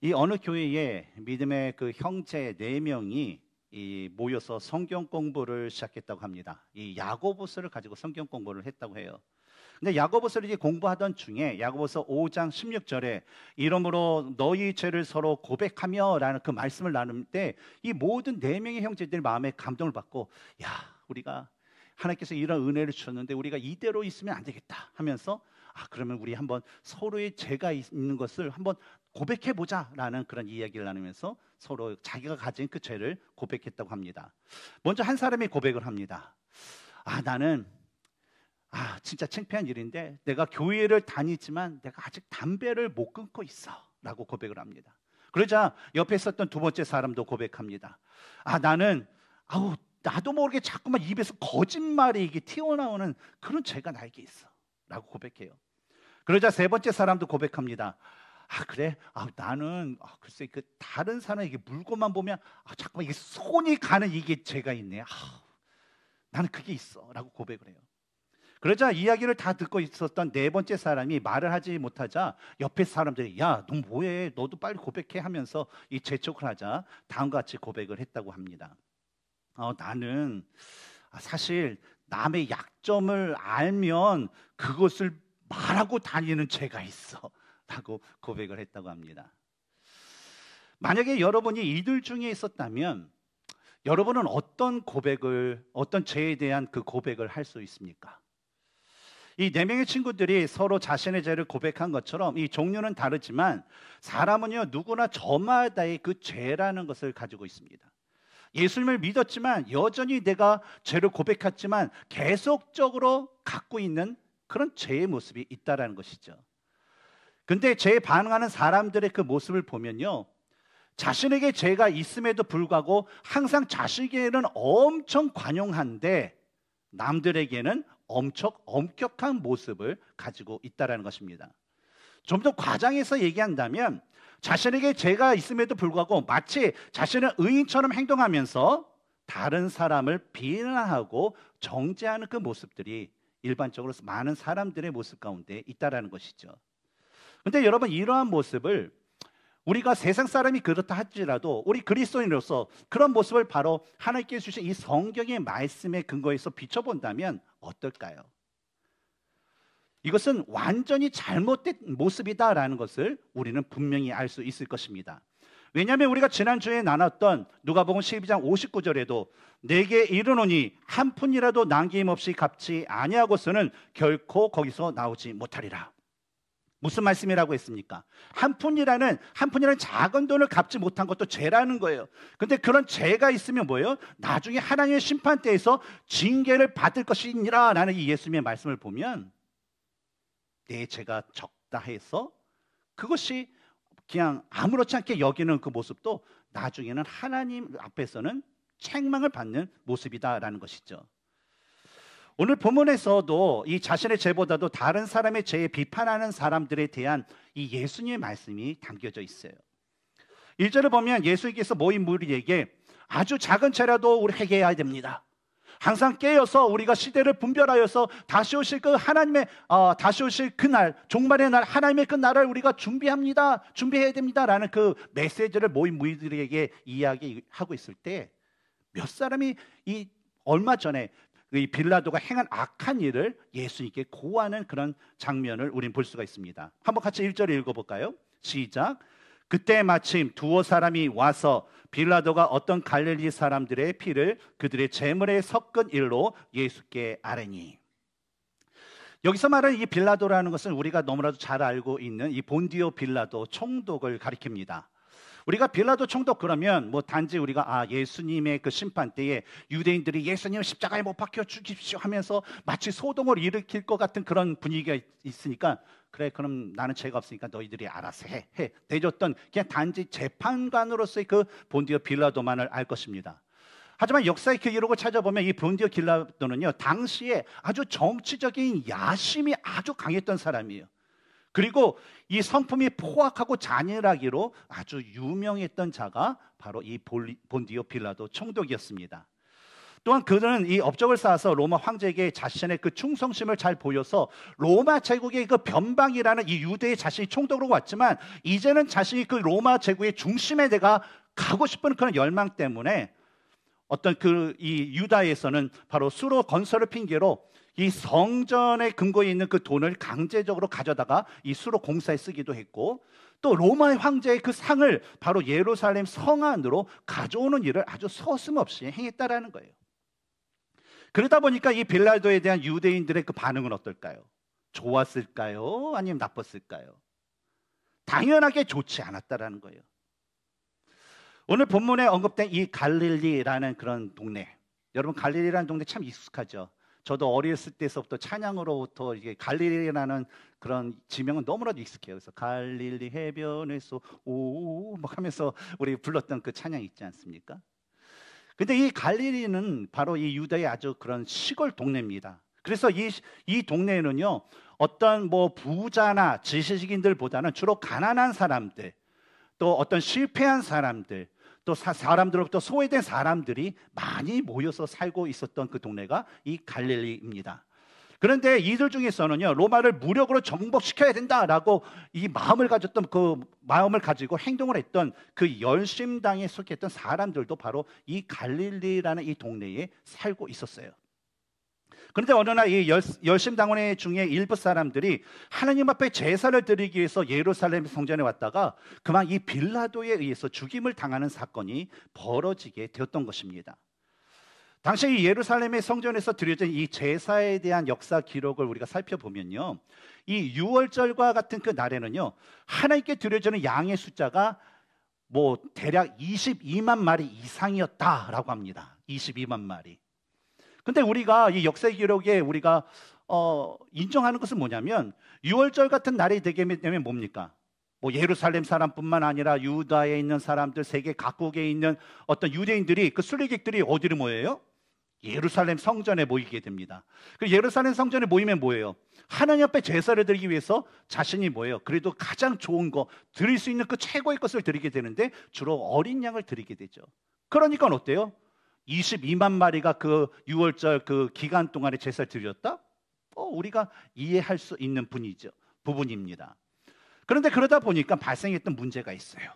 이 어느 교회에 믿음의 그 형제 4명이 모여서 성경 공부를 시작했다고 합니다. 이 야고보서를 가지고 성경 공부를 했다고 해요. 근데 야고보서를 이제 공부하던 중에 야고보서 5장 16절에 이러므로 너희 죄를 서로 고백하며 라는 그 말씀을 나눌 때 이 모든 4명의 형제들이 마음에 감동을 받고, 야, 우리가 하나님께서 이런 은혜를 주셨는데 우리가 이대로 있으면 안 되겠다 하면서, 그러면 우리 한번 서로의 죄가 있는 것을 한번 고백해 보자라는 그런 이야기를 나누면서 서로 자기가 가진 그 죄를 고백했다고 합니다. 먼저 한 사람이 고백을 합니다. 나는 진짜 창피한 일인데 내가 교회를 다니지만 내가 아직 담배를 못 끊고 있어 라고 고백을 합니다. 그러자 옆에 있었던 두 번째 사람도 고백합니다. 나는 나도 모르게 자꾸만 입에서 거짓말이 이게 튀어나오는 그런 죄가 나에게 있어 라고 고백해요. 그러자 세 번째 사람도 고백합니다. 그래? 나는 글쎄 그 다른 사람에게 물건만 보면 자꾸만 이게 손이 가는 이게 죄가 있네. 나는 그게 있어 라고 고백을 해요. 그러자 이야기를 다 듣고 있었던 네 번째 사람이 말을 하지 못하자 옆에 사람들이, 야, 너 뭐해? 너도 빨리 고백해 하면서 이 재촉을 하자 다음과 같이 고백을 했다고 합니다. 나는 사실 남의 약점을 알면 그것을 말하고 다니는 죄가 있어 라고 고백을 했다고 합니다. 만약에 여러분이 이들 중에 있었다면 여러분은 어떤 죄에 대한 그 고백을 할 수 있습니까? 이 4명의 친구들이 서로 자신의 죄를 고백한 것처럼 이 종류는 다르지만 사람은요 누구나 저마다의 그 죄라는 것을 가지고 있습니다. 예수님을 믿었지만 여전히 내가 죄를 고백했지만 계속적으로 갖고 있는 그런 죄의 모습이 있다라는 것이죠. 근데 죄에 반응하는 사람들의 그 모습을 보면요, 자신에게 죄가 있음에도 불구하고 항상 자신에게는 엄청 관용한데 남들에게는 엄청 엄격한 모습을 가지고 있다는 것입니다. 좀 더 과장해서 얘기한다면 자신에게 죄가 있음에도 불구하고 마치 자신은 의인처럼 행동하면서 다른 사람을 비난하고 정죄하는 그 모습들이 일반적으로 많은 사람들의 모습 가운데 있다는 것이죠. 그런데 여러분, 이러한 모습을 우리가 세상 사람이 그렇다 할지라도 우리 그리스도인으로서 그런 모습을 바로 하나님께 주신 이 성경의 말씀에 근거해서 비춰본다면 어떨까요? 이것은 완전히 잘못된 모습이다라는 것을 우리는 분명히 알 수 있을 것입니다. 왜냐하면 우리가 지난주에 나눴던 누가복음 12장 59절에도 내게 이르노니 한 푼이라도 남김없이 갚지 아니하고서는 결코 거기서 나오지 못하리라. 무슨 말씀이라고 했습니까? 한 푼이라는 작은 돈을 갚지 못한 것도 죄라는 거예요. 근데 그런 죄가 있으면 뭐예요? 나중에 하나님의 심판대에서 징계를 받을 것이니라 라는 이 예수님의 말씀을 보면 내 죄가 적다 해서 그것이 그냥 아무렇지 않게 여기는 그 모습도 나중에는 하나님 앞에서는 책망을 받는 모습이다라는 것이죠. 오늘 본문에서도 이 자신의 죄보다도 다른 사람의 죄에 비판하는 사람들에 대한 이 예수님의 말씀이 담겨져 있어요. 1절을 보면 예수님께서 모인 무리에게 아주 작은 죄라도 우리 회개해야 됩니다. 항상 깨어서 우리가 시대를 분별하여서 다시 오실 다시 오실 그날, 종말의 날, 하나님의 그 날을 우리가 준비해야 됩니다라는 그 메시지를 모인 무리들에게 이야기하고 있을 때 몇 사람이 얼마 전에 이 빌라도가 행한 악한 일을 예수님께 고하는 그런 장면을 우린 볼 수가 있습니다. 한번 같이 1절 읽어볼까요? 시작. 그때 마침 두어 사람이 와서 빌라도가 어떤 갈릴리 사람들의 피를 그들의 제물에 섞은 일로 예수께 아뢰니. 여기서 말하는 이 빌라도라는 것은 우리가 너무나도 잘 알고 있는 이 본디오 빌라도 총독을 가리킵니다. 우리가 빌라도 총독 그러면 단지 우리가 예수님의 그 심판 때에 유대인들이 예수님 십자가에 못 박혀 죽십시오 하면서 마치 소동을 일으킬 것 같은 그런 분위기가 있으니까 그래, 그럼 나는 죄가 없으니까 너희들이 알아서 해 내줬던 그냥 단지 재판관으로서의 그 본디오 빌라도만을 알 것입니다. 하지만 역사의 그 기록을 찾아보면 이 본디오 빌라도는요 당시에 아주 정치적인 야심이 아주 강했던 사람이에요. 그리고 이 성품이 포악하고 잔인하기로 아주 유명했던 자가 바로 이 본디오 빌라도 총독이었습니다. 또한 그는 이 업적을 쌓아서 로마 황제에게 자신의 그 충성심을 잘 보여서 로마 제국의 그 변방이라는 이 유대에 자신이 총독으로 왔지만 이제는 자신이 그 로마 제국의 중심에 내가 가고 싶은 그런 열망 때문에 어떤 그 이 유다에서는 바로 수로 건설을 핑계로 이 성전의 근거에 있는 그 돈을 강제적으로 가져다가 이 수로 공사에 쓰기도 했고, 또 로마의 황제의 그 상을 바로 예루살렘 성 안으로 가져오는 일을 아주 서슴없이 행했다라는 거예요. 그러다 보니까 이 빌라도에 대한 유대인들의 그 반응은 어떨까요? 좋았을까요? 아니면 나빴을까요? 당연하게 좋지 않았다라는 거예요. 오늘 본문에 언급된 이 갈릴리라는 그런 동네, 여러분 갈릴리라는 동네 참 익숙하죠. 저도 어렸을 때서부터 찬양으로부터 이게 갈릴리라는 그런 지명은 너무나도 익숙해요. 그래서 갈릴리 해변에서 오막 하면서 우리 불렀던 그 찬양 있지 않습니까? 근데 이 갈릴리는 바로 이 유다의 아주 그런 시골 동네입니다. 그래서 이 동네에는요, 어떤 뭐 부자나 지식인들보다는 주로 가난한 사람들, 또 어떤 실패한 사람들, 또 사람들로부터 소외된 사람들이 많이 모여서 살고 있었던 그 동네가 이 갈릴리입니다. 그런데 이들 중에서는요, 로마를 무력으로 정복시켜야 된다라고 이 마음을 가졌던 그 마음을 가지고 행동을 했던 그 열심당에 속했던 사람들도 바로 이 갈릴리라는 이 동네에 살고 있었어요. 그런데 어느 날 이 열심당원 중에 일부 사람들이 하나님 앞에 제사를 드리기 위해서 예루살렘 성전에 왔다가 그만 이 빌라도에 의해서 죽임을 당하는 사건이 벌어지게 되었던 것입니다. 당시 이 예루살렘의 성전에서 드려진 이 제사에 대한 역사 기록을 우리가 살펴보면요, 이 유월절과 같은 그 날에는요, 하나님께 드려지는 양의 숫자가 뭐 대략 22만 마리 이상이었다라고 합니다. 22만 마리. 근데 우리가 이 역사 기록에 우리가 인정하는 것은 뭐냐면, 유월절 같은 날이 되게 되면 뭡니까? 뭐 예루살렘 사람뿐만 아니라 유다에 있는 사람들, 세계 각국에 있는 어떤 유대인들이, 그 순례객들이 어디로 모여요? 예루살렘 성전에 모이게 됩니다. 그 예루살렘 성전에 모이면 뭐예요? 하나님 앞에 제사를 드리기 위해서 자신이 뭐예요? 그래도 가장 좋은 거, 드릴 수 있는 그 최고의 것을 드리게 되는데 주로 어린 양을 드리게 되죠. 그러니까 어때요? 22만 마리가 그 6월절 그 기간 동안에 제사를 드렸다? 우리가 이해할 수 있는 부분입니다. 그런데 그러다 보니까 발생했던 문제가 있어요.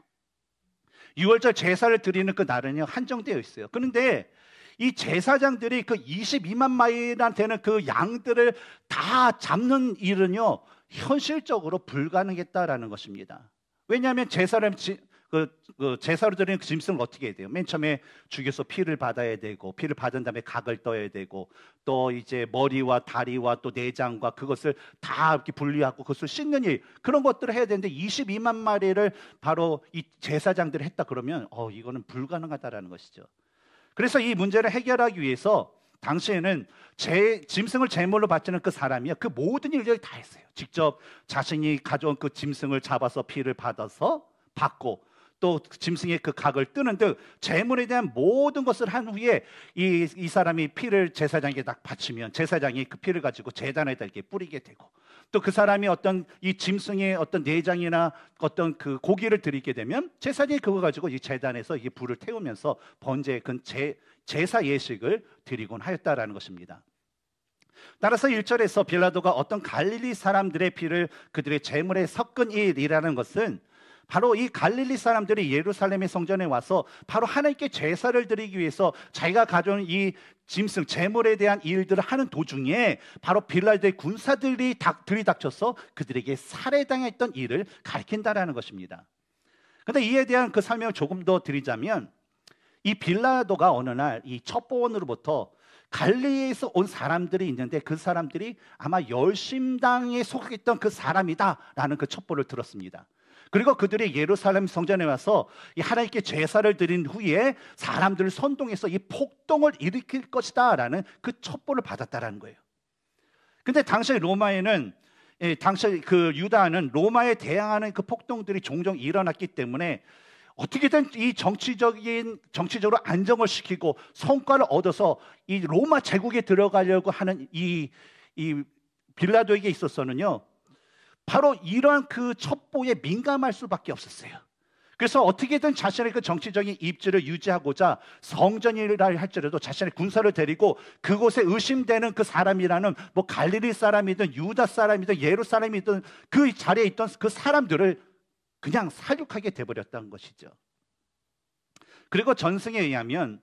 6월절 제사를 드리는 그 날은요, 한정되어 있어요. 그런데 이 제사장들이 그 22만 마리나 되는 그 양들을 다 잡는 일은요, 현실적으로 불가능했다라는 것입니다. 왜냐하면 제사로 드리는 그 짐승을 어떻게 해야 돼요? 맨 처음에 죽여서 피를 받아야 되고, 피를 받은 다음에 각을 떠야 되고, 또 이제 머리와 다리와 또 내장과 그것을 다 이렇게 분리하고 그것을 씻는 일, 그런 것들을 해야 되는데 22만 마리를 바로 이 제사장들이 했다 그러면 이거는 불가능하다라는 것이죠. 그래서 이 문제를 해결하기 위해서 당시에는 짐승을 제물로 바치는 그 사람이요, 그 모든 일들을 다 했어요. 직접 자신이 가져온 그 짐승을 잡아서 피를 받아서 받고, 또 짐승의 그 각을 뜨는 등 제물에 대한 모든 것을 한 후에 이 사람이 피를 제사장에게 딱 바치면 제사장이 그 피를 가지고 제단에다 이렇게 뿌리게 되고, 또 그 사람이 어떤 이 짐승의 어떤 내장이나 어떤 그 고기를 드리게 되면 제사장이 그거 가지고 이 제단에서 이 불을 태우면서 번제의 그 제사 예식을 드리곤 하였다라는 것입니다. 따라서 1절에서 빌라도가 어떤 갈릴리 사람들의 피를 그들의 제물에 섞은 일이라는 것은 바로 이 갈릴리 사람들이 예루살렘의 성전에 와서 바로 하나님께 제사를 드리기 위해서 자기가 가져온 이 짐승 제물에 대한 일들을 하는 도중에 바로 빌라도의 군사들이 들이닥쳐서 그들에게 살해당했던 일을 가리킨다라는 것입니다. 그런데 이에 대한 그 설명을 조금 더 드리자면, 이 빌라도가 어느 날 이 첩보원으로부터 갈릴리에서 온 사람들이 있는데 그 사람들이 아마 열심당에 속했던 그 사람이다라는 그 첩보를 들었습니다. 그리고 그들이 예루살렘 성전에 와서 이 하나님께 제사를 드린 후에 사람들을 선동해서 이 폭동을 일으킬 것이다라는 그 첩보를 받았다라는 거예요. 근데 당시 로마에는, 당시 그 유다는 로마에 대항하는 그 폭동들이 종종 일어났기 때문에 어떻게든 이 정치적으로 안정을 시키고 성과를 얻어서 이 로마 제국에 들어가려고 하는 이 빌라도에게 있어서는요, 바로 이러한 그 첩보에 민감할 수밖에 없었어요. 그래서 어떻게든 자신의 그 정치적인 입지를 유지하고자 성전이라 할지라도 자신의 군사를 데리고 그곳에 의심되는 그 사람이라는 뭐 갈릴리 사람이든 유다 사람이든 예루살렘이든 그 자리에 있던 그 사람들을 그냥 사륙하게 돼버렸다는 것이죠. 그리고 전승에 의하면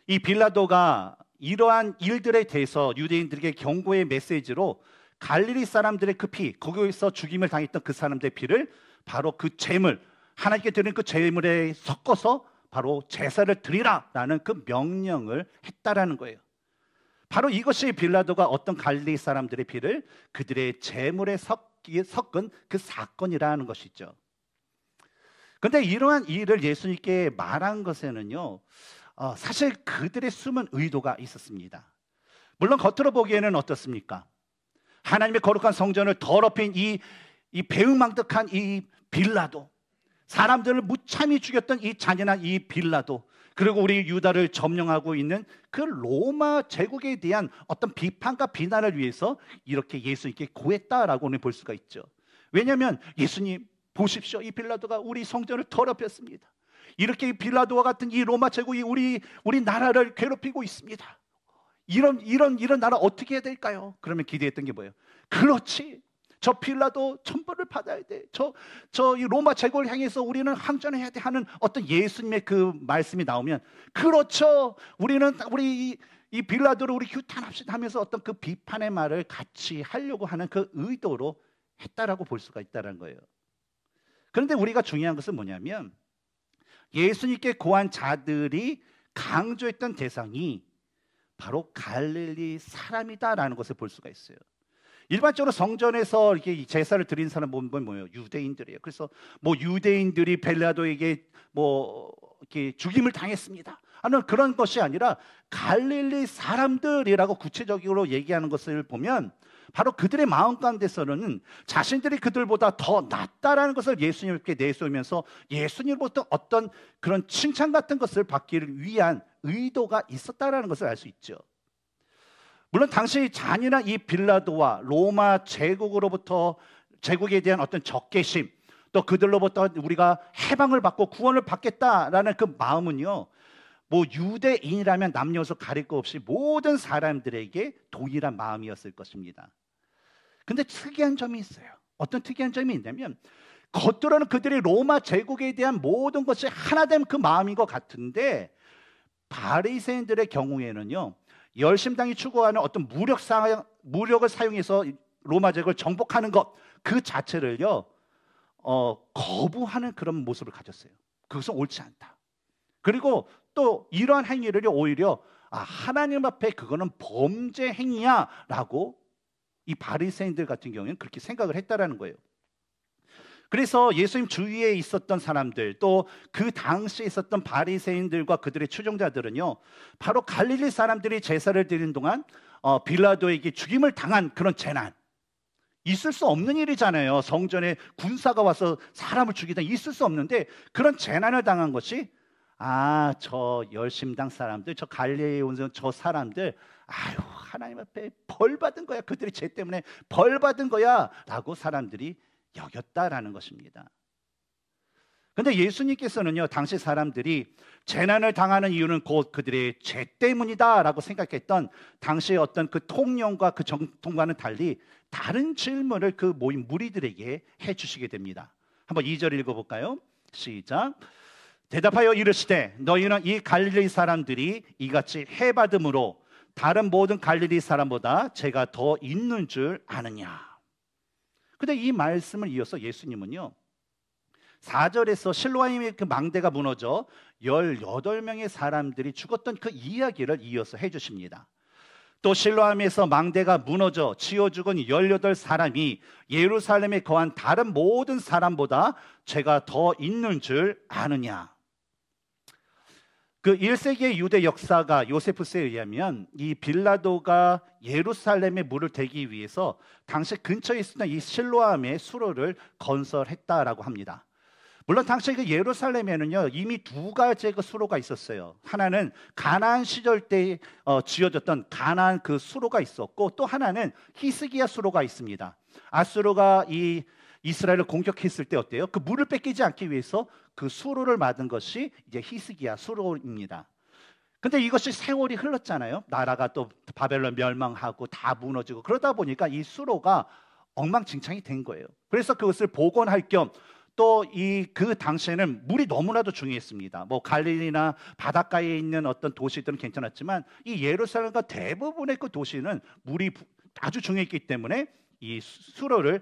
이 빌라도가 이러한 일들에 대해서 유대인들에게 경고의 메시지로 갈릴리 사람들의 그 피, 거기서 죽임을 당했던 그 사람들의 피를 바로 그 제물, 하나님께 드린 그 제물에 섞어서 바로 제사를 드리라라는 그 명령을 했다라는 거예요. 바로 이것이 빌라도가 어떤 갈릴리 사람들의 피를 그들의 제물에 섞은 그 사건이라는 것이죠. 그런데 이러한 일을 예수님께 말한 것에는요, 사실 그들의 숨은 의도가 있었습니다. 물론 겉으로 보기에는 어떻습니까? 하나님의 거룩한 성전을 더럽힌 이 배은망덕한 이 빌라도, 사람들을 무참히 죽였던 이 잔인한 이 빌라도, 그리고 우리 유다를 점령하고 있는 그 로마 제국에 대한 어떤 비판과 비난을 위해서 이렇게 예수님께 고했다라고 볼 수가 있죠. 왜냐하면 예수님 보십시오, 이 빌라도가 우리 성전을 더럽혔습니다. 이렇게 빌라도와 같은 이 로마 제국이 우리 나라를 괴롭히고 있습니다. 이런 나라 어떻게 해야 될까요? 그러면 기대했던 게 뭐예요? 그렇지, 저 빌라도 천벌을 받아야 돼. 저 이 로마 제국을 향해서 우리는 항전해야 돼 하는 어떤 예수님의 그 말씀이 나오면, 그렇죠, 우리 이 빌라도를 우리 규탄합시다 하면서 어떤 그 비판의 말을 같이 하려고 하는 그 의도로 했다라고 볼 수가 있다는 거예요. 그런데 우리가 중요한 것은 뭐냐면, 예수님께 고한 자들이 강조했던 대상이 바로 갈릴리 사람이다라는 것을 볼 수가 있어요. 일반적으로 성전에서 이렇게 제사를 드린 사람 보면 뭐예요? 유대인들이에요. 그래서 뭐 유대인들이 빌라도에게 뭐 이렇게 죽임을 당했습니다 하는 그런 것이 아니라 갈릴리 사람들이라고 구체적으로 얘기하는 것을 보면 바로 그들의 마음 가운데서는 자신들이 그들보다 더 낫다라는 것을 예수님께 내세우면서 예수님으로부터 어떤 그런 칭찬 같은 것을 받기를 위한 의도가 있었다라는 것을 알 수 있죠. 물론 당시 잔인한 이 빌라도와 로마 제국에 대한 어떤 적개심, 또 그들로부터 우리가 해방을 받고 구원을 받겠다라는 그 마음은요, 뭐 유대인이라면 남녀노소 가릴 것 없이 모든 사람들에게 동일한 마음이었을 것입니다. 근데 특이한 점이 있어요. 어떤 특이한 점이 있냐면, 겉으로는 그들이 로마 제국에 대한 모든 것이 하나된 그 마음인 것 같은데, 바리새인들의 경우에는요, 열심당이 추구하는 어떤 무력을 사용해서 로마 제국을 정복하는 것 그 자체를요, 거부하는 그런 모습을 가졌어요. 그것은 옳지 않다. 그리고 또 이러한 행위를 오히려 하나님 앞에 그거는 범죄 행위야라고 이 바리새인들 같은 경우에는 그렇게 생각을 했다라는 거예요. 그래서 예수님 주위에 있었던 사람들, 또 그 당시에 있었던 바리새인들과 그들의 추종자들은요, 바로 갈릴리 사람들이 제사를 드리는 동안 빌라도에게 죽임을 당한 그런 재난, 있을 수 없는 일이잖아요. 성전에 군사가 와서 사람을 죽이다 있을 수 없는데, 그런 재난을 당한 것이 저 열심당 사람들, 저 갈릴리에 온 저 사람들, 하나님 앞에 벌 받은 거야, 그들의 죄 때문에 벌 받은 거야 라고 사람들이 여겼다라는 것입니다. 그런데 예수님께서는요, 당시 사람들이 재난을 당하는 이유는 곧 그들의 죄 때문이다라고 생각했던 당시의 어떤 그 통념과 그 정통과는 달리 다른 질문을 그 모인 무리들에게 해주시게 됩니다. 한번 2절 읽어볼까요? 시작. 대답하여 이르시되 너희는 이 갈릴리 사람들이 이같이 해받음으로 다른 모든 갈릴리 사람보다 죄가 더 있는 줄 아느냐. 근데 이 말씀을 이어서 예수님은요, 4절에서 실로암의 그 망대가 무너져 18명의 사람들이 죽었던 그 이야기를 이어서 해주십니다. 또 실로암에서 망대가 무너져 치워 죽은 18사람이 예루살렘에 거한 다른 모든 사람보다 죄가 더 있는 줄 아느냐. 그 1세기의 유대 역사가 요세푸스에 의하면 이 빌라도가 예루살렘에 물을 대기 위해서 당시 근처에 있었던 이 실로암의 수로를 건설했다라고 합니다. 물론 당시 그 예루살렘에는요, 이미 두 가지의 그 수로가 있었어요. 하나는 가나안 시절 때 지어졌던 가나안 그 수로가 있었고, 또 하나는 히스기야 수로가 있습니다. 아수르가 이 이스라엘을 공격했을 때 어때요? 그 물을 뺏기지 않기 위해서 그 수로를 만든 것이 이제 히스기야 수로입니다. 근데 이것이 세월이 흘렀잖아요. 나라가 또 바벨론 멸망하고 다 무너지고 그러다 보니까 이 수로가 엉망진창이 된 거예요. 그래서 그것을 복원할 겸 또 그 당시에는 물이 너무나도 중요했습니다. 뭐 갈릴리나 바닷가에 있는 어떤 도시들은 괜찮았지만 이 예루살렘과 대부분의 그 도시는 물이 아주 중요했기 때문에 이 수로를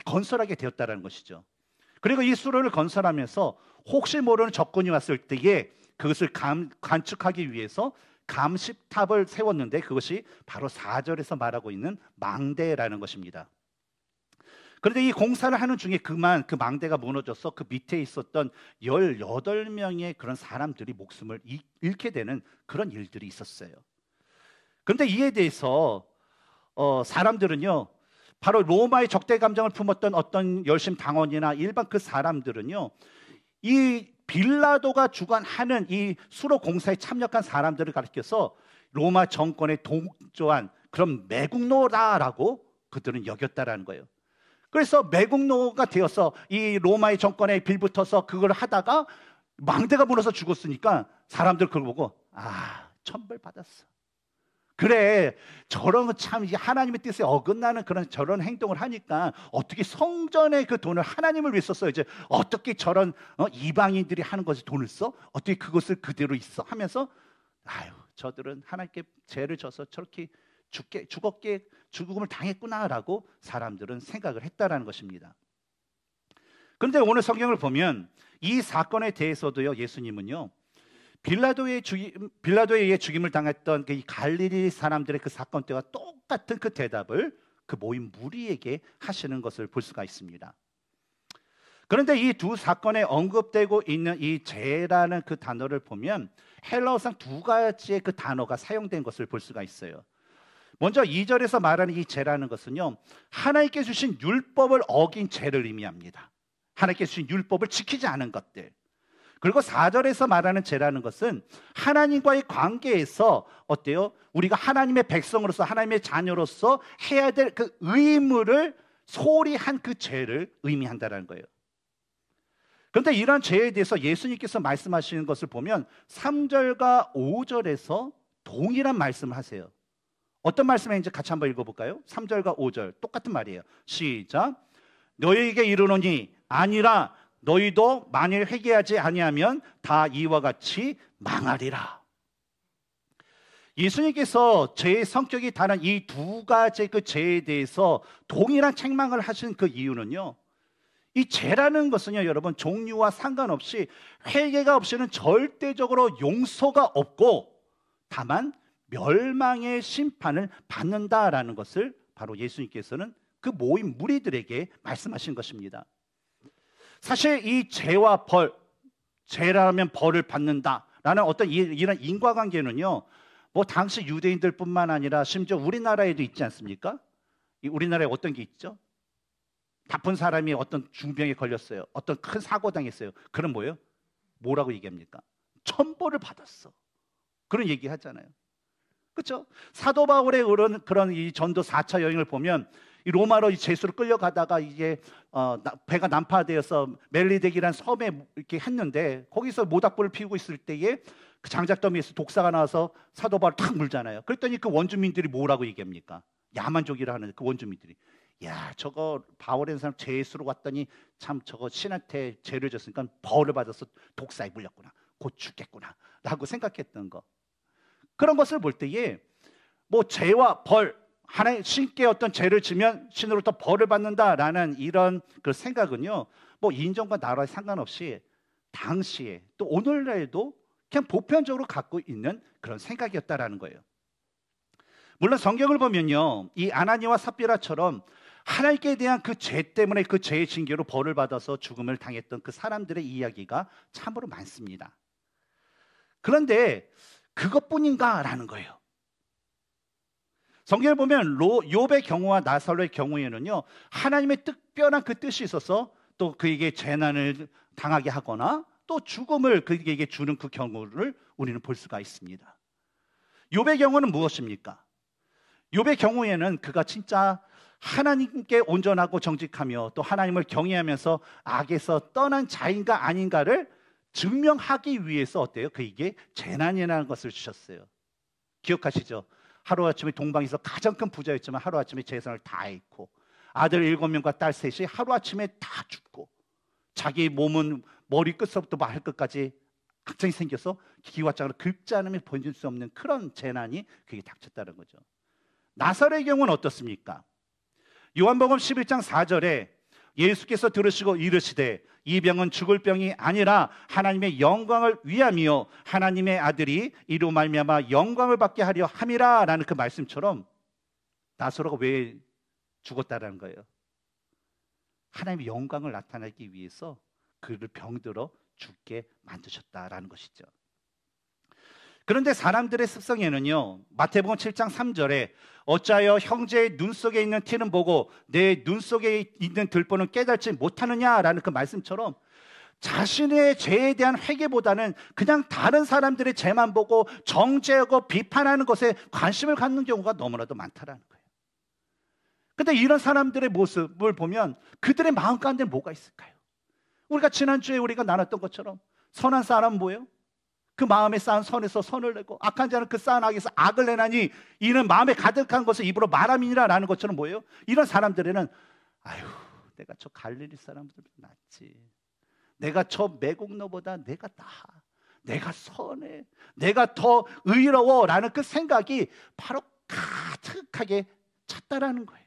건설하게 되었다는 것이죠. 그리고 이 수로를 건설하면서 혹시 모르는 적군이 왔을 때에 그것을 관측하기 위해서 감식탑을 세웠는데 그것이 바로 4절에서 말하고 있는 망대라는 것입니다. 그런데 이 공사를 하는 중에 그 망대가 무너져서 그 밑에 있었던 18명의 그런 사람들이 목숨을 잃게 되는 그런 일들이 있었어요. 그런데 이에 대해서 사람들은요, 바로 로마의 적대 감정을 품었던 어떤 열심 당원이나 일반 그 사람들은요, 이 빌라도가 주관하는 이 수로 공사에 참여한 사람들을 가리켜서 로마 정권에 동조한 그런 매국노다라고 그들은 여겼다라는 거예요. 그래서 매국노가 되어서 이 로마의 정권에 빌붙어서 그걸 하다가 망대가 무너서 죽었으니까 사람들 그걸 보고 천벌 받았어. 그래, 저런 참 하나님의 뜻에 어긋나는 그런 저런 행동을 하니까 어떻게 성전의 그 돈을 하나님을 위해 썼어야지, 어떻게 저런 이방인들이 하는 것에 돈을 써? 어떻게 그것을 그대로 있어? 하면서 저들은 하나님께 죄를 져서 저렇게 죽음을 당했구나라고 사람들은 생각을 했다라는 것입니다. 그런데 오늘 성경을 보면 이 사건에 대해서도요, 예수님은요, 빌라도에 의해 죽임을 당했던 이 갈릴리 사람들의 그 사건 때와 똑같은 그 대답을 그 모인 무리에게 하시는 것을 볼 수가 있습니다. 그런데 이 두 사건에 언급되고 있는 이 죄라는 그 단어를 보면 헬라어상 두 가지의 그 단어가 사용된 것을 볼 수가 있어요. 먼저 2절에서 말하는 이 죄라는 것은요, 하나님께 주신 율법을 어긴 죄를 의미합니다. 하나님께 주신 율법을 지키지 않은 것들. 그리고 4절에서 말하는 죄라는 것은 하나님과의 관계에서 어때요? 우리가 하나님의 백성으로서 하나님의 자녀로서 해야 될 그 의무를 소홀히 한 그 죄를 의미한다는 거예요. 그런데 이런 죄에 대해서 예수님께서 말씀하시는 것을 보면 3절과 5절에서 동일한 말씀을 하세요. 어떤 말씀인지 같이 한번 읽어볼까요? 3절과 5절 똑같은 말이에요. 시작. 너희에게 이르노니 아니라 너희도 만일 회개하지 아니하면 다 이와 같이 망하리라. 예수님께서 죄의 성격이 다른 이 두 가지 그 죄에 대해서 동일한 책망을 하신 그 이유는요, 이 죄라는 것은요, 여러분, 종류와 상관없이 회개가 없이는 절대적으로 용서가 없고 다만 멸망의 심판을 받는다라는 것을 바로 예수님께서는 그 모인 무리들에게 말씀하신 것입니다. 사실 이 죄와 벌, 죄라면 벌을 받는다라는 어떤 이런 인과관계는요, 뭐 당시 유대인들뿐만 아니라 심지어 우리나라에도 있지 않습니까? 우리나라에 어떤 게 있죠? 나쁜 사람이 어떤 중병에 걸렸어요. 어떤 큰 사고 당했어요. 그럼 뭐예요? 뭐라고 얘기합니까? 천벌을 받았어. 그런 얘기 하잖아요. 그렇죠? 사도 바울의 그런 이 전도 4차 여행을 보면 이 로마로 제수로 끌려가다가 이게 배가 난파되어서 멜리덱이라는 섬에 이렇게 했는데 거기서 모닥불을 피우고 있을 때에 그 장작더미에서 독사가 나와서 사도 바울을 탁 물잖아요. 그랬더니 그 원주민들이 뭐라고 얘기합니까? 야만족이라 하는 그 원주민들이, 야, 저거 바울이라는 사람 제수로 왔더니 참 저거 신한테 죄를 졌으니까 벌을 받아서 독사에 물렸구나, 곧 죽겠구나 라고 생각했던 거. 그런 것을 볼 때에 뭐 죄와 벌, 하나님 신께 어떤 죄를 지면 신으로부터 벌을 받는다라는 이런 그 생각은요, 뭐 인종과 나라에 상관없이 당시에 또 오늘날에도 그냥 보편적으로 갖고 있는 그런 생각이었다라는 거예요. 물론 성경을 보면요, 이 아나니와 삽비라처럼 하나님께 대한 그 죄 때문에 그 죄의 징계로 벌을 받아서 죽음을 당했던 그 사람들의 이야기가 참으로 많습니다. 그런데 그것뿐인가라는 거예요. 성경을 보면 욥의 경우와 나살로의 경우에는요, 하나님의 특별한 그 뜻이 있어서 또 그에게 재난을 당하게 하거나 또 죽음을 그에게 주는 그 경우를 우리는 볼 수가 있습니다. 욥의 경우는 무엇입니까? 욥의 경우에는 그가 진짜 하나님께 온전하고 정직하며 또 하나님을 경외하면서 악에서 떠난 자인가 아닌가를 증명하기 위해서 어때요? 이게 재난이라는 것을 주셨어요. 기억하시죠? 하루아침에 동방에서 가장 큰 부자였지만 하루아침에 재산을 다 잃고 아들 7명과 딸 셋이 하루아침에 다 죽고 자기 몸은 머리끝부터 발끝까지 악정이 생겨서 기와장으로 긁지 않으면 번질 수 없는 그런 재난이 그게 닥쳤다는 거죠. 나사로의 경우는 어떻습니까? 요한복음 11장 4절에 예수께서 들으시고 이르시되 이 병은 죽을 병이 아니라 하나님의 영광을 위함이요 하나님의 아들이 이로 말미암아 영광을 받게 하려 함이라 라는 그 말씀처럼 나사로가 왜 죽었다라는 거예요? 하나님의 영광을 나타내기 위해서 그를 병들어 죽게 만드셨다라는 것이죠. 그런데 사람들의 습성에는요, 마태복음 7장 3절에 어찌하여 형제의 눈 속에 있는 티는 보고 내 눈 속에 있는 들보는 깨닫지 못하느냐라는 그 말씀처럼 자신의 죄에 대한 회개보다는 그냥 다른 사람들의 죄만 보고 정죄하고 비판하는 것에 관심을 갖는 경우가 너무나도 많다라는 거예요. 근데 이런 사람들의 모습을 보면 그들의 마음 가운데 뭐가 있을까요? 우리가 지난주에 우리가 나눴던 것처럼 선한 사람은 뭐예요? 그 마음에 쌓은 선에서 선을 내고 악한 자는 그 쌓은 악에서 악을 내나니 이는 마음에 가득한 것을 입으로 말함이니라 라는 것처럼 뭐예요? 이런 사람들에는 아유 내가 저 갈릴리 사람들보다 낫지, 내가 저 매국노보다 내가 나아, 내가 선해, 내가 더 의로워 라는 그 생각이 바로 가득하게 찼다라는 거예요.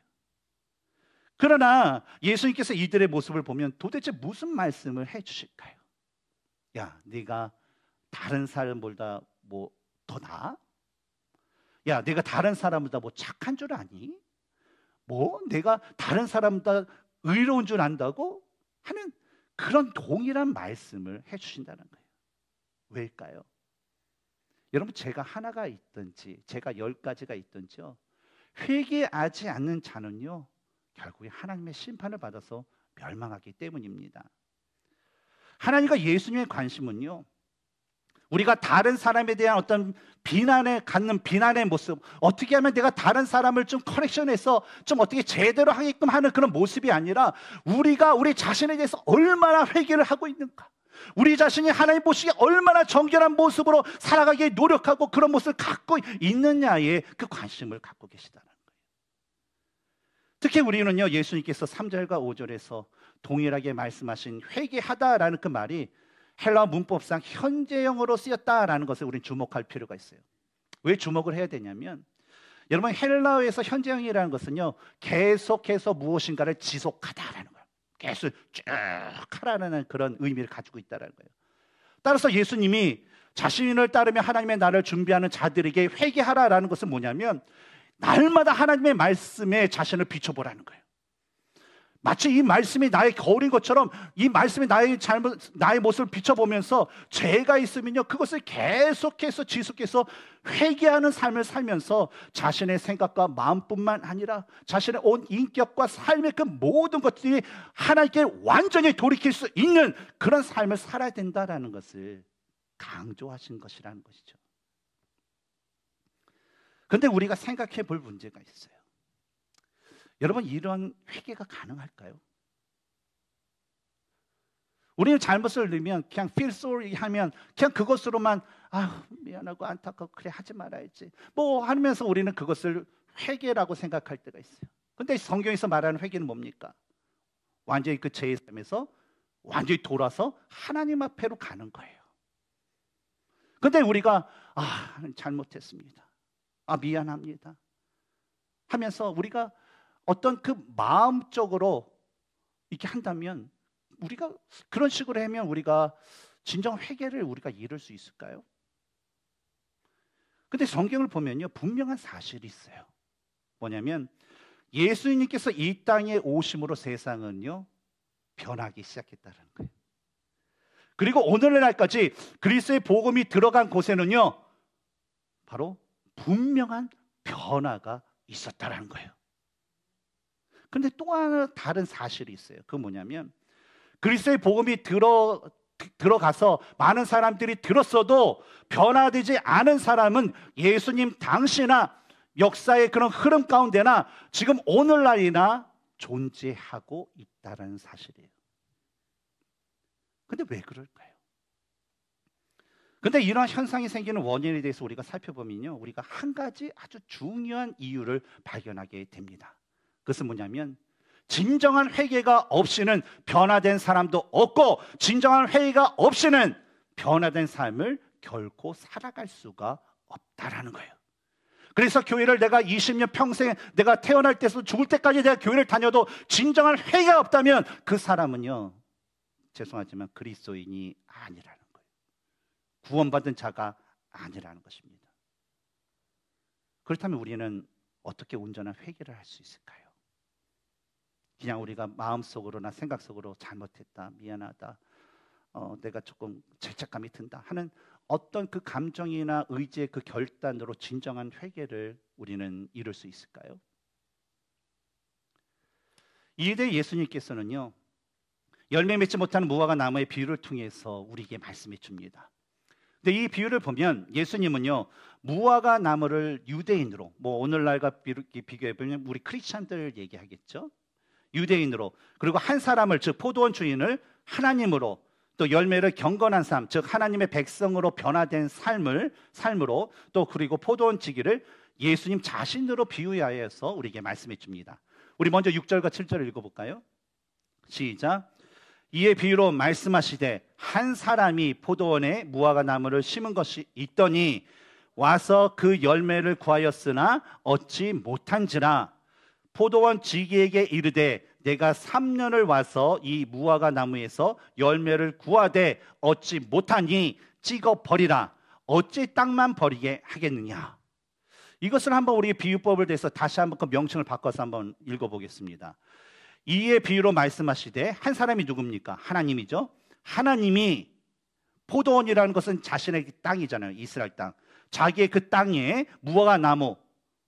그러나 예수님께서 이들의 모습을 보면 도대체 무슨 말씀을 해주실까요? 야, 네가 다른 사람보다 뭐 더 나아? 야, 내가 다른 사람보다 뭐 착한 줄 아니? 뭐 내가 다른 사람보다 의로운 줄 안다고? 하는 그런 동일한 말씀을 해주신다는 거예요. 왜일까요? 여러분, 제가 하나가 있든지 제가 10가지가 있든지요, 회개하지 않는 자는요 결국에 하나님의 심판을 받아서 멸망하기 때문입니다. 하나님과 예수님의 관심은요, 우리가 다른 사람에 대한 어떤 비난에 갖는 비난의 모습, 어떻게 하면 내가 다른 사람을 좀 커렉션해서 좀 어떻게 제대로 하게끔 하는 그런 모습이 아니라 우리가 우리 자신에 대해서 얼마나 회개를 하고 있는가, 우리 자신이 하나님 보시기에 얼마나 정결한 모습으로 살아가기에 노력하고 그런 모습을 갖고 있느냐에 그 관심을 갖고 계시다는 거예요. 특히 우리는요, 예수님께서 3절과 5절에서 동일하게 말씀하신 회개하다라는 그 말이 헬라 문법상 현재형으로 쓰였다라는 것을 우리는 주목할 필요가 있어요. 왜 주목을 해야 되냐면, 여러분, 헬라어에서 현재형이라는 것은요 계속해서 무엇인가를 지속하다라는 거예요. 계속 쭉 하라는 그런 의미를 가지고 있다는 거예요. 따라서 예수님이 자신을 따르며 하나님의 나라를 준비하는 자들에게 회개하라라는 것은 뭐냐면, 날마다 하나님의 말씀에 자신을 비춰보라는 거예요. 마치 이 말씀이 나의 거울인 것처럼 이 말씀이 나의 모습을 비춰보면서 죄가 있으면요 그것을 계속해서 지속해서 회개하는 삶을 살면서 자신의 생각과 마음뿐만 아니라 자신의 온 인격과 삶의 그 모든 것들이 하나님께 완전히 돌이킬 수 있는 그런 삶을 살아야 된다라는 것을 강조하신 것이라는 것이죠. 그런데 우리가 생각해 볼 문제가 있어요. 여러분, 이런 회개가 가능할까요? 우리는 잘못을 넣으면 그냥 feel sorry 하면 그냥 그것으로만 미안하고 안타깝고 그래 하지 말아야지 뭐 하면서 우리는 그것을 회개라고 생각할 때가 있어요. 그런데 성경에서 말하는 회개는 뭡니까? 완전히 그 죄의 삶에서 완전히 돌아서 하나님 앞에로 가는 거예요. 그런데 우리가 잘못했습니다, 미안합니다 하면서 우리가 어떤 그 마음적으로 이렇게 한다면, 우리가 그런 식으로 하면 우리가 진정 회개를 우리가 이룰 수 있을까요? 근데 성경을 보면요 분명한 사실이 있어요. 뭐냐면 예수님께서 이 땅에 오심으로 세상은요 변하기 시작했다는 거예요. 그리고 오늘날까지 그리스도의 복음이 들어간 곳에는요 바로 분명한 변화가 있었다는 거예요. 그런데 또 하나 다른 사실이 있어요. 그건 뭐냐면 그리스도의 복음이 들어가서 많은 사람들이 들었어도 변화되지 않은 사람은 예수님 당시나 역사의 그런 흐름 가운데나 지금 오늘날이나 존재하고 있다는 사실이에요. 근데 왜 그럴까요? 근데 이러한 현상이 생기는 원인에 대해서 우리가 살펴보면요, 우리가 한 가지 아주 중요한 이유를 발견하게 됩니다. 그것은 뭐냐면, 진정한 회개가 없이는 변화된 사람도 없고, 진정한 회개가 없이는 변화된 삶을 결코 살아갈 수가 없다라는 거예요. 그래서 교회를 내가 20년 평생, 내가 태어날 때서 죽을 때까지 내가 교회를 다녀도 진정한 회개가 없다면 그 사람은요, 죄송하지만 그리스도인이 아니라는 거예요. 구원받은 자가 아니라는 것입니다. 그렇다면 우리는 어떻게 온전한 회개를 할 수 있을까요? 그냥 우리가 마음속으로나 생각속으로 잘못했다, 미안하다, 내가 조금 죄책감이 든다 하는 어떤 그 감정이나 의지의 그 결단으로 진정한 회개를 우리는 이룰 수 있을까요? 이에 대해 예수님께서는요, 열매 맺지 못하는 무화과 나무의 비유를 통해서 우리에게 말씀해 줍니다. 근데 이 비유를 보면 예수님은요, 무화과 나무를 유대인으로, 오늘날과 비교해 보면 우리 크리스찬들 얘기하겠죠. 유대인으로, 그리고 한 사람을, 즉 포도원 주인을 하나님으로, 또 열매를 경건한 삶, 즉 하나님의 백성으로 변화된 삶으로, 또 그리고 포도원 지기를 예수님 자신으로 비유하여서 우리에게 말씀해 줍니다. 우리 먼저 6절과 7절을 읽어볼까요? 시작. 이에 비유로 말씀하시되 한 사람이 포도원에 무화과 나무를 심은 것이 있더니 와서 그 열매를 구하였으나 얻지 못한지라. 포도원 지기에게 이르되 내가 3년을 와서 이 무화과 나무에서 열매를 구하되 얻지 못하니 찍어 버리라. 어찌 땅만 버리게 하겠느냐. 이것을 한번 우리 비유법을 대해서 다시 한번 그 명칭을 바꿔서 한번 읽어보겠습니다. 이에 비유로 말씀하시되, 한 사람이 누굽니까? 하나님이죠. 하나님이, 포도원이라는 것은 자신의 땅이잖아요. 이스라엘 땅. 자기의 그 땅에 무화과 나무,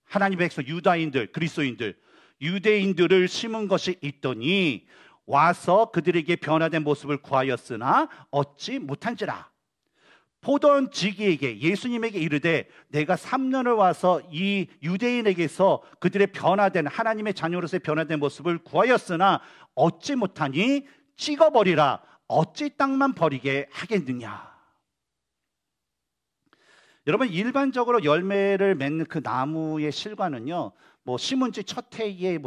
하나님의 백성 유다인들, 그리스도인들, 유대인들을 심은 것이 있더니 와서 그들에게 변화된 모습을 구하였으나 얻지 못한지라. 포도원 지기에게, 예수님에게 이르되 내가 3년을 와서 이 유대인에게서 그들의 변화된, 하나님의 자녀로서의 변화된 모습을 구하였으나 얻지 못하니 찍어버리라. 어찌 땅만 버리게 하겠느냐. 여러분, 일반적으로 열매를 맺는 그 나무의 실과는요, 심은 지 첫 해에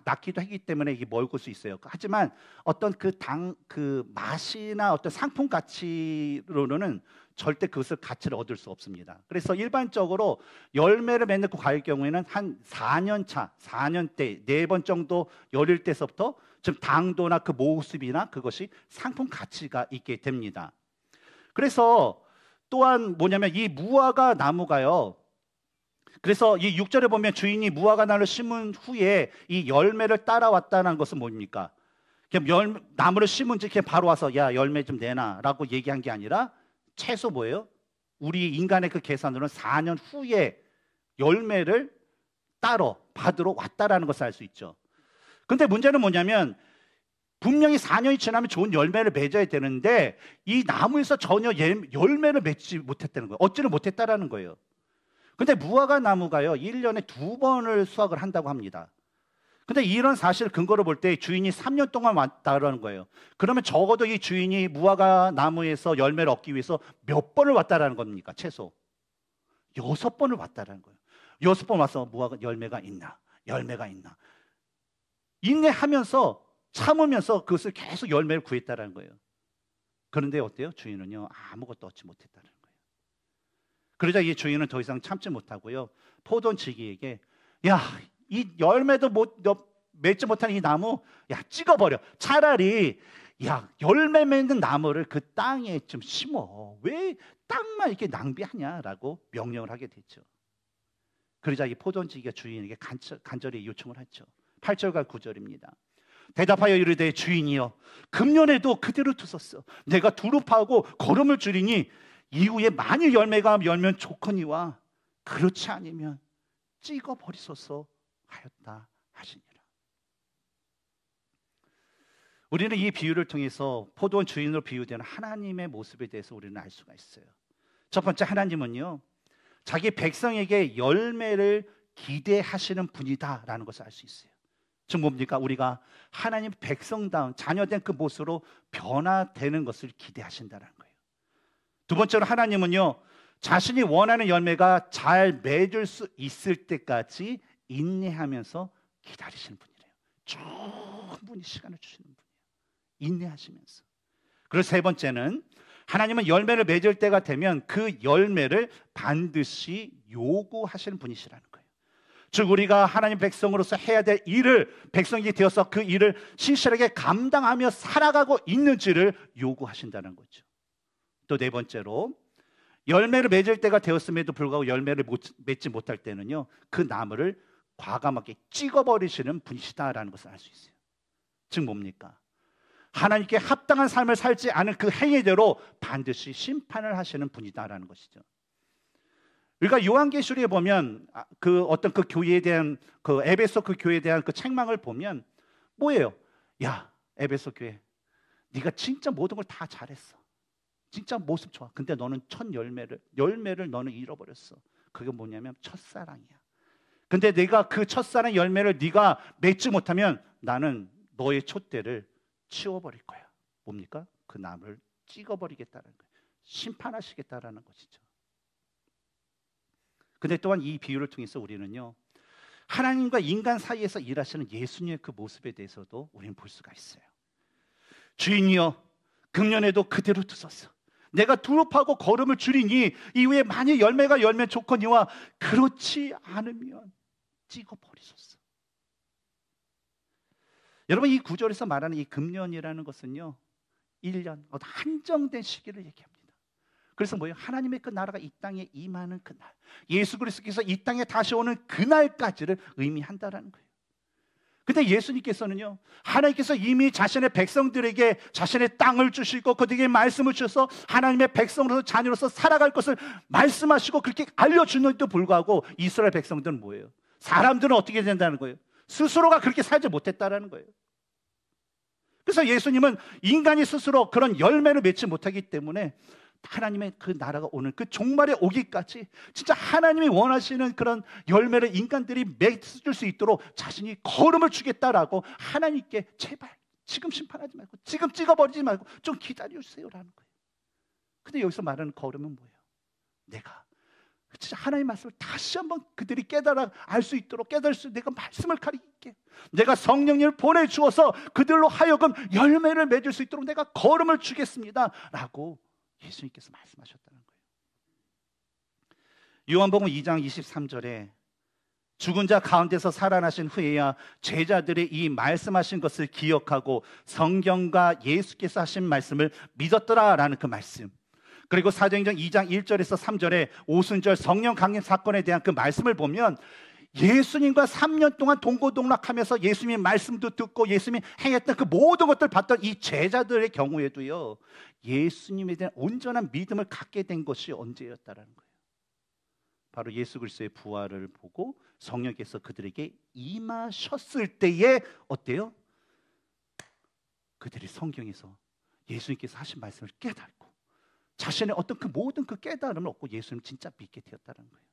낳기도 하기 때문에 이게 먹을 수 있어요. 하지만 어떤 그 맛이나 어떤 상품 가치로는 절대 그것을 가치를 얻을 수 없습니다. 그래서 일반적으로 열매를 맺는 그 과일 경우에는 한 4년 차, 4년 때, 4번 정도 열릴 때서부터 좀 당도나 그 모습이나 그것이 상품 가치가 있게 됩니다. 그래서 또한 뭐냐면 이 무화과 나무가요, 그래서 이 6절에 보면 주인이 무화과 나무를 심은 후에 이 열매를 따라왔다는 것은 뭡니까? 그냥 나무를 심은 지 그냥 바로 와서 야, 열매 좀 내놔라고 얘기한 게 아니라 최소 뭐예요? 우리 인간의 그 계산으로는 4년 후에 열매를 받으러 왔다라는 것을 알 수 있죠. 근데 문제는 뭐냐면 분명히 4년이 지나면 좋은 열매를 맺어야 되는데 이 나무에서 전혀 열매를 맺지 못했다는 거예요. 얻지를 못했다라는 거예요. 근데 무화과 나무가요, 1년에 2번을 수확을 한다고 합니다. 근데 이런 사실을 근거로 볼 때 주인이 3년 동안 왔다라는 거예요. 그러면 적어도 이 주인이 무화과 나무에서 열매를 얻기 위해서 몇 번을 왔다라는 겁니까? 최소 6번을 왔다라는 거예요. 6번 와서 무화과 열매가 있나? 열매가 있나? 인내하면서 참으면서 그것을 계속 열매를 구했다라는 거예요. 그런데 어때요? 주인은요, 아무것도 얻지 못했다는 거예요. 그러자 이 주인은 더 이상 참지 못하고요, 포도원 지기에게 야, 이 열매도 맺지 못한 이 나무, 야, 찍어버려. 차라리 야, 열매 맺는 나무를 그 땅에 좀 심어. 왜 땅만 이렇게 낭비하냐라고 명령을 하게 됐죠. 그러자 이 포도원 지기가 주인에게 간절히 요청을 했죠. 8절과 9절입니다. 대답하여 이르되 주인이여, 금년에도 그대로 두셨어. 내가 두릅하고 거름을 줄이니 이후에 만일 열매가 열면 좋거니와 그렇지 않으면 찍어버리소서 하였다 하시니라. 우리는 이 비유를 통해서 포도원 주인으로 비유되는 하나님의 모습에 대해서 우리는 알 수가 있어요. 첫 번째, 하나님은요, 자기 백성에게 열매를 기대하시는 분이다라는 것을 알 수 있어요. 즉 뭡니까? 우리가 하나님 백성다운 자녀된 그 모습으로 변화되는 것을 기대하신다는 거예요. 두 번째로 하나님은요, 자신이 원하는 열매가 잘 맺을 수 있을 때까지 인내하면서 기다리시는 분이래요. 충분히 시간을 주시는 분이에요. 인내하시면서. 그리고 세 번째는 하나님은 열매를 맺을 때가 되면 그 열매를 반드시 요구하시는 분이시라는 거예요. 즉 우리가 하나님 백성으로서 해야 될 일을, 백성이 되어서 그 일을 신실하게 감당하며 살아가고 있는지를 요구하신다는 거죠. 또 네 번째로 열매를 맺을 때가 되었음에도 불구하고 열매를 맺지 못할 때는요, 그 나무를 과감하게 찍어버리시는 분이시다라는 것을 알 수 있어요. 즉 뭡니까? 하나님께 합당한 삶을 살지 않은 그 행위대로 반드시 심판을 하시는 분이다라는 것이죠. 우리가 요한계시록에 보면 그 어떤 그 교회에 대한 그 에베소 그 교회에 대한 그 책망을 보면 뭐예요? 야, 에베소 교회, 네가 진짜 모든 걸 다 잘했어. 진짜 모습 좋아. 근데 너는 첫 열매를 너는 잃어버렸어. 그게 뭐냐면 첫사랑이야. 근데 내가 그 첫사랑 열매를 네가 맺지 못하면 나는 너의 촛대를 치워버릴 거야. 뭡니까? 그 나무를 찍어버리겠다는 거예요. 심판하시겠다라는 것이죠. 근데 또한 이 비유를 통해서 우리는요, 하나님과 인간 사이에서 일하시는 예수님의 그 모습에 대해서도 우리는 볼 수가 있어요. 주인이여, 금년에도 그대로 두소서. 내가 두렵하고 걸음을 줄이니 이후에 만일 열매가 열면 좋거니와 그렇지 않으면 찍어버리소서. 여러분, 이 구절에서 말하는 이 금년이라는 것은요, 1년 한정된 시기를 얘기합니다. 그래서 뭐예요? 하나님의 그 나라가 이 땅에 임하는 그날, 예수 그리스도께서 이 땅에 다시 오는 그날까지를 의미한다라는 거예요. 근데 예수님께서는요, 하나님께서 이미 자신의 백성들에게 자신의 땅을 주시고 그들에게 말씀을 주셔서 하나님의 백성으로서 자녀로서 살아갈 것을 말씀하시고 그렇게 알려주는데도 불구하고 이스라엘 백성들은 뭐예요? 사람들은 어떻게 된다는 거예요? 스스로가 그렇게 살지 못했다라는 거예요. 그래서 예수님은 인간이 스스로 그런 열매를 맺지 못하기 때문에 하나님의 그 나라가 오는 그 종말에 오기까지 진짜 하나님이 원하시는 그런 열매를 인간들이 맺을 수 있도록 자신이 걸음을 주겠다라고 하나님께 제발 지금 심판하지 말고 지금 찍어버리지 말고 좀 기다려주세요라는 거예요. 근데 여기서 말하는 걸음은 뭐예요? 내가 진짜 하나님의 말씀을 다시 한번 그들이 깨달아 알 수 있도록 깨달을 수 내가 말씀을 가리킬게. 내가 성령님을 보내주어서 그들로 하여금 열매를 맺을 수 있도록 내가 걸음을 주겠습니다 라고 예수님께서 말씀하셨다는 거예요. 요한복음 2장 23절에 죽은 자 가운데서 살아나신 후에야 제자들이 이 말씀하신 것을 기억하고 성경과 예수께서 하신 말씀을 믿었더라라는 그 말씀, 그리고 사도행전 2장 1절에서 3절에 오순절 성령 강림 사건에 대한 그 말씀을 보면 예수님과 3년 동안 동고동락하면서 예수님의 말씀도 듣고 예수님이 행했던 그 모든 것들을 봤던 이 제자들의 경우에도요, 예수님에 대한 온전한 믿음을 갖게 된 것이 언제였다라는 거예요. 바로 예수 그리스도의 부활을 보고 성령께서 그들에게 임하셨을 때에 어때요? 그들이 성경에서 예수님께서 하신 말씀을 깨닫고 자신의 어떤 그 모든 그 깨달음을 얻고 예수님 진짜 믿게 되었다는 거예요.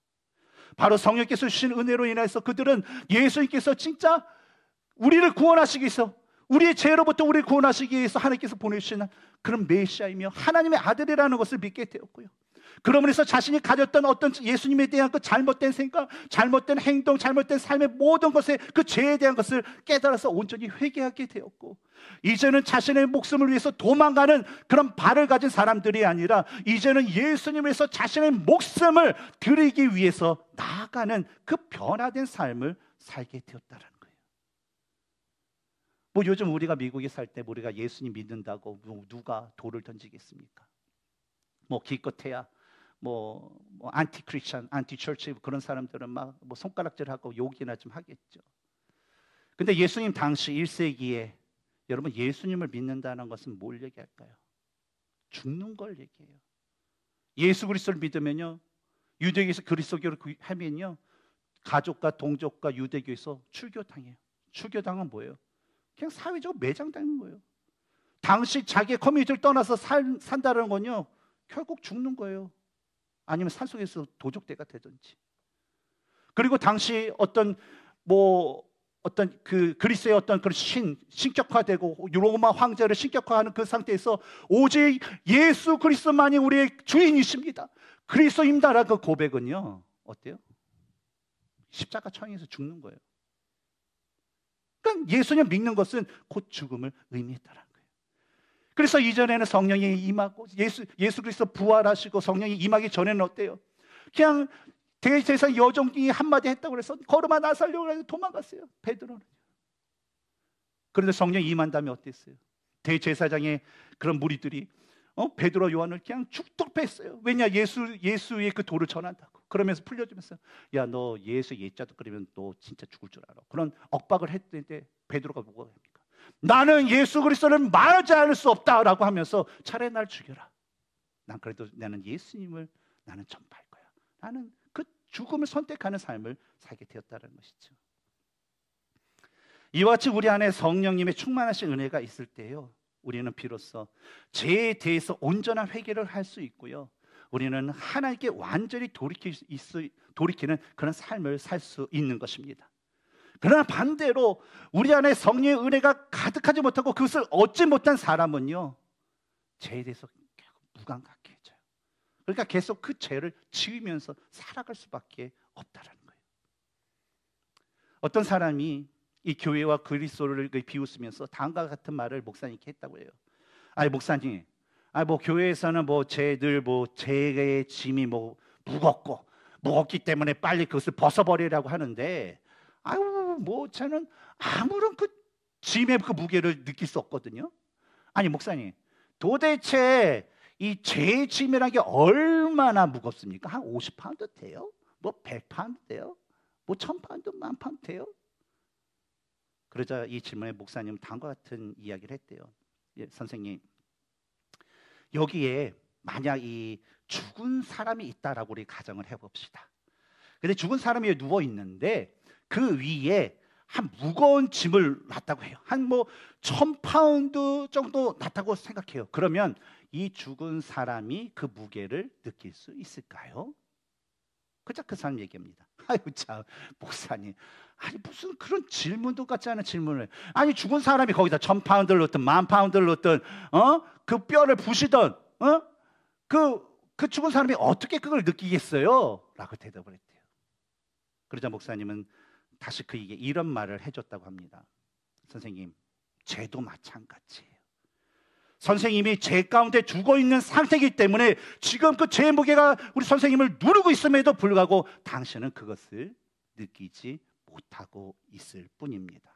바로 성령께서 주신 은혜로 인해서 그들은 예수님께서 진짜 우리를 구원하시기 위해서, 우리의 죄로부터 우리를 구원하시기 위해서 하나님께서 보내주시는 그런 메시아이며 하나님의 아들이라는 것을 믿게 되었고요. 그러므로 해서 자신이 가졌던 어떤 예수님에 대한 그 잘못된 생각, 잘못된 행동, 잘못된 삶의 모든 것에 그 죄에 대한 것을 깨달아서 온전히 회개하게 되었고, 이제는 자신의 목숨을 위해서 도망가는 그런 발을 가진 사람들이 아니라 이제는 예수님을 위해서 자신의 목숨을 드리기 위해서 나아가는 그 변화된 삶을 살게 되었다는 거예요. 뭐 요즘 우리가 미국에 살 때 우리가 예수님 믿는다고 누가 돌을 던지겠습니까? 뭐 기껏해야 뭐 안티 크리스천, 안티 처치 그런 사람들은 막 뭐 손가락질하고 욕이나 좀 하겠죠. 근데 예수님 당시 1세기에 여러분 예수님을 믿는다는 것은 뭘 얘기할까요? 죽는 걸 얘기해요. 예수 그리스도를 믿으면요, 유대교에서 그리스도교를 하면요, 가족과 동족과 유대교에서 출교당해요. 출교당은 뭐예요? 그냥 사회적으로 매장당한 거예요. 당시 자기의 커뮤니티를 떠나서 산다는 건요, 결국 죽는 거예요. 아니면 산속에서 도적대가 되든지. 그리고 당시 어떤 그 그리스의 어떤 그런 신격화되고 로마 황제를 신격화하는 그 상태에서 오직 예수 그리스도만이 우리의 주인이십니다, 그리스도입니다라는 그 고백은요, 어때요? 십자가 청에서 죽는 거예요. 그러니까 예수님 믿는 것은 곧 죽음을 의미했다는 거예요. 그래서 이전에는 성령이 임하고 예수 그리스도 부활하시고 성령이 임하기 전에는 어때요? 그냥 대제사장 여종이 한마디 했다고 그래서 걸음아 나 살려고 해서 도망갔어요, 베드로는. 그런데 성령이 임한 다음에 어땠어요? 대제사장의 그런 무리들이 베드로 요한을 그냥 죽도록 뺐어요. 왜냐? 예수의 그 도를 전한다고. 그러면서 풀려주면서 야, 너 예수 예자도 끓이면 너 진짜 죽을 줄 알아. 그런 억박을 했는데 베드로가 뭐가 합니까? 나는 예수 그리스도를 말하지 않을 수 없다라고 하면서 차라리 날 죽여라. 난 그래도 나는 예수님을 나는 전파할 거야. 나는 그 죽음을 선택하는 삶을 살게 되었다는 것이죠. 이와 같이 우리 안에 성령님의 충만하신 은혜가 있을 때요, 우리는 비로소 죄에 대해서 온전한 회개를 할 수 있고요, 우리는 하나님께 완전히 돌이키는 그런 삶을 살 수 있는 것입니다. 그러나 반대로 우리 안에 성령의 은혜가 가득하지 못하고 그것을 얻지 못한 사람은요, 죄에 대해서 무감각해져요. 그러니까 계속 그 죄를 지으면서 살아갈 수밖에 없다라는 거예요. 어떤 사람이 이 교회와 그리스도를 비웃으면서 다음과 같은 말을 목사님께 했다고 해요. 아니 목사님, 뭐 교회에서는 죄의 짐이 무겁기 때문에 빨리 그것을 벗어버리라고 하는데, 저는 아무런 그 짐의 그 무게를 느낄 수 없거든요. 아니 목사님, 도대체 이 죄의 짐이라는 게 얼마나 무겁습니까? 한 50파운드 돼요? 100파운드 돼요? 1000파운드, 10,000파운드 돼요? 그러자 이 질문에 목사님은 다음과 같은 이야기를 했대요. 선생님, 여기에 만약 이 죽은 사람이 있다라고 우리 가정을 해봅시다. 근데 죽은 사람이 누워 있는데 그 위에 한 무거운 짐을 놨다고 해요. 한 1000파운드 정도 놨다고 생각해요. 그러면 이 죽은 사람이 그 무게를 느낄 수 있을까요? 그자 그 사람 얘기합니다. 아이고 참 목사님, 아니 무슨 그런 질문도 같지 않은 질문을. 아니 죽은 사람이 거기다 1000파운드를 넣든 10,000파운드를 넣든 그 뼈를 부시던 그 죽은 사람이 어떻게 그걸 느끼겠어요? 라고 대답을 했대요. 그러자 목사님은 다시 그에게 이런 말을 해줬다고 합니다. 선생님, 죄도 마찬가지예요. 선생님이 죄 가운데 죽어 있는 상태이기 때문에 지금 그 죄의 무게가 우리 선생님을 누르고 있음에도 불구하고 당신은 그것을 느끼지 못하고 있을 뿐입니다.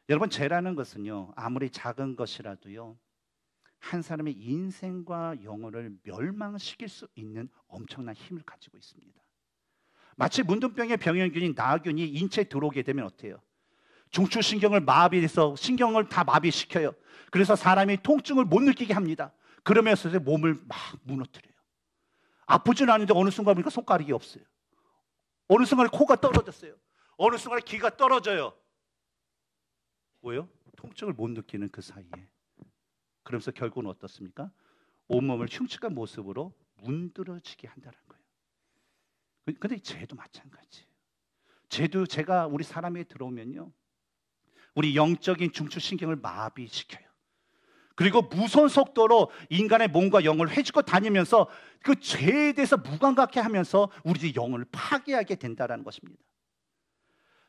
여러분, 죄라는 것은요, 아무리 작은 것이라도요, 한 사람의 인생과 영혼을 멸망시킬 수 있는 엄청난 힘을 가지고 있습니다. 마치 문둥병의 병원균인 나균이 인체에 들어오게 되면 어때요? 중추신경을 마비해서 신경을 다 마비시켜요. 그래서 사람이 통증을 못 느끼게 합니다. 그러면서 몸을 막 무너뜨려요. 아프지는 않은데 어느 순간 보니까 손가락이 없어요. 어느 순간에 코가 떨어졌어요. 어느 순간에 귀가 떨어져요. 왜요? 통증을 못 느끼는 그 사이에. 그러면서 결국은 어떻습니까? 온몸을 흉측한 모습으로 문드러지게 한다는 거예요. 근데 죄도 마찬가지예요. 죄가 우리 사람에 들어오면요, 우리 영적인 중추신경을 마비시켜요. 그리고 무서운 속도로 인간의 몸과 영을 헤집고 다니면서 그 죄에 대해서 무감각해 하면서 우리 영혼을 파괴하게 된다는 것입니다.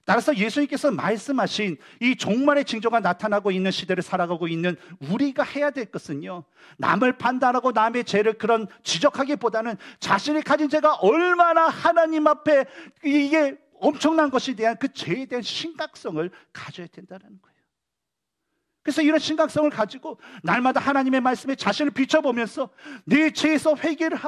따라서 예수님께서 말씀하신 이 종말의 징조가 나타나고 있는 시대를 살아가고 있는 우리가 해야 될 것은요, 남을 판단하고 남의 죄를 그런 지적하기보다는 자신이 가진 죄가 얼마나 하나님 앞에 이게 엄청난 것에 대한 그 죄에 대한 심각성을 가져야 된다는 거예요. 그래서 이런 심각성을 가지고 날마다 하나님의 말씀에 자신을 비춰보면서 내 죄에서 회개를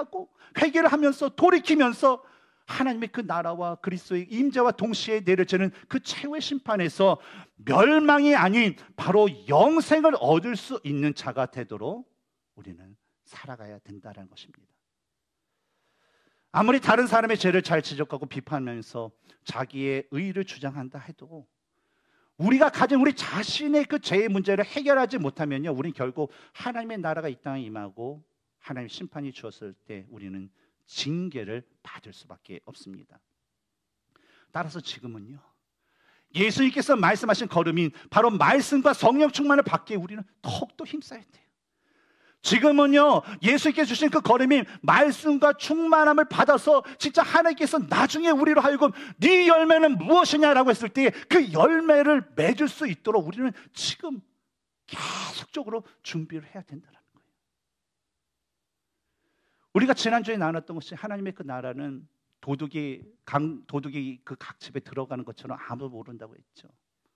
하면서 돌이키면서 하나님의 그 나라와 그리스도의 임재와 동시에 내려지는 그 최후의 심판에서 멸망이 아닌 바로 영생을 얻을 수 있는 자가 되도록 우리는 살아가야 된다는 것입니다. 아무리 다른 사람의 죄를 잘 지적하고 비판하면서 자기의 의의를 주장한다 해도 우리가 가진 우리 자신의 그 죄의 문제를 해결하지 못하면요, 우리는 결국 하나님의 나라가 이 땅에 임하고 하나님의 심판이 주었을 때 우리는 징계를 받을 수밖에 없습니다. 따라서 지금은요, 예수님께서 말씀하신 걸음인 바로 말씀과 성령 충만을 받기에 우리는 더욱더 힘써야 돼요. 지금은요, 예수님께 주신 그 걸음인 말씀과 충만함을 받아서 진짜 하나님께서 나중에 우리로 하여금 네 열매는 무엇이냐라고 했을 때 그 열매를 맺을 수 있도록 우리는 지금 계속적으로 준비를 해야 된다는 거예요. 우리가 지난주에 나눴던 것이 하나님의 그 나라는 도둑이 그 각 집에 들어가는 것처럼 아무도 모른다고 했죠.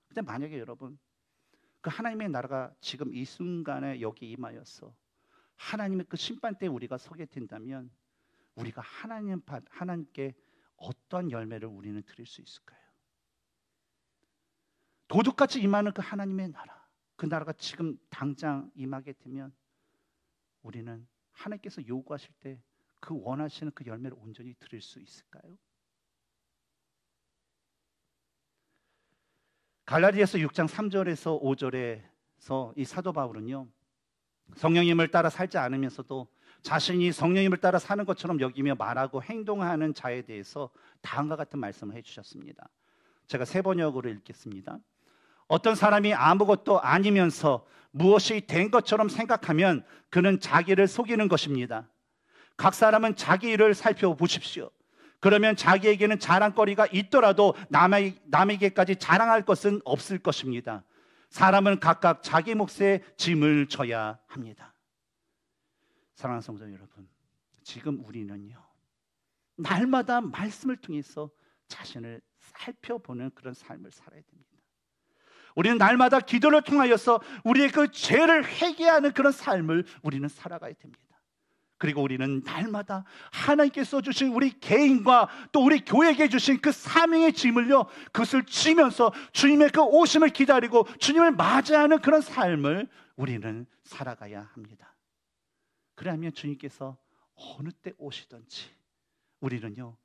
근데 만약에 여러분, 그 하나님의 나라가 지금 이 순간에 여기 임하여서 하나님의 그 심판대에 우리가 서게 된다면 우리가 하나님께 어떤 열매를 우리는 드릴 수 있을까요? 도둑같이 임하는 그 하나님의 나라, 그 나라가 지금 당장 임하게 되면 우리는 하나님께서 요구하실 때 그 원하시는 그 열매를 온전히 드릴 수 있을까요? 갈라디아서 6장 3절에서 5절에서 이 사도 바울은요, 성령님을 따라 살지 않으면서도 자신이 성령님을 따라 사는 것처럼 여기며 말하고 행동하는 자에 대해서 다음과 같은 말씀을 해주셨습니다. 제가 세 번역으로 읽겠습니다. 어떤 사람이 아무것도 아니면서 무엇이 된 것처럼 생각하면 그는 자기를 속이는 것입니다. 각 사람은 자기 일을 살펴보십시오. 그러면 자기에게는 자랑거리가 있더라도 남에게까지 자랑할 것은 없을 것입니다. 사람은 각각 자기 몫의 짐을 져야 합니다. 사랑하는 성도 여러분, 지금 우리는요, 날마다 말씀을 통해서 자신을 살펴보는 그런 삶을 살아야 됩니다. 우리는 날마다 기도를 통하여서 우리의 그 죄를 회개하는 그런 삶을 우리는 살아가야 됩니다. 그리고 우리는 날마다 하나님께서 주신 우리 개인과 또 우리 교회에게 주신 그 사명의 짐을요, 그것을 지면서 주님의 그 오심을 기다리고 주님을 맞이하는 그런 삶을 우리는 살아가야 합니다. 그러면 주님께서 어느 때 오시든지 우리는요,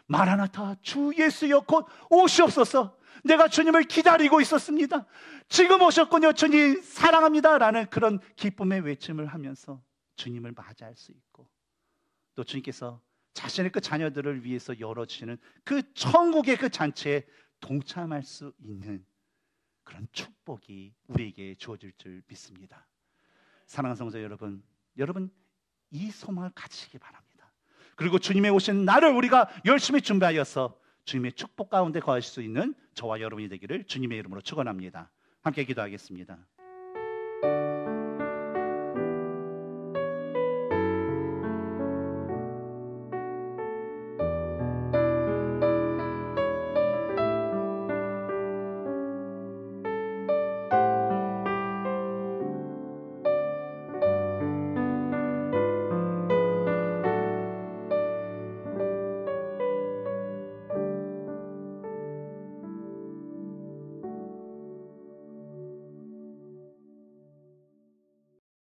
마라나타 주 예수여 곧 오시옵소서, 내가 주님을 기다리고 있었습니다, 지금 오셨군요, 주님 사랑합니다 라는 그런 기쁨의 외침을 하면서 주님을 맞이할 수 있고, 또 주님께서 자신의 그 자녀들을 위해서 열어주시는 그 천국의 그 잔치에 동참할 수 있는 그런 축복이 우리에게 주어질 줄 믿습니다. 사랑하는 성도 여러분, 이 소망을 가지시기 바랍니다. 그리고 주님의 오신 날을 우리가 열심히 준비하여서 주님의 축복 가운데 거하실 수 있는 저와 여러분이 되기를 주님의 이름으로 축원합니다. 함께 기도하겠습니다.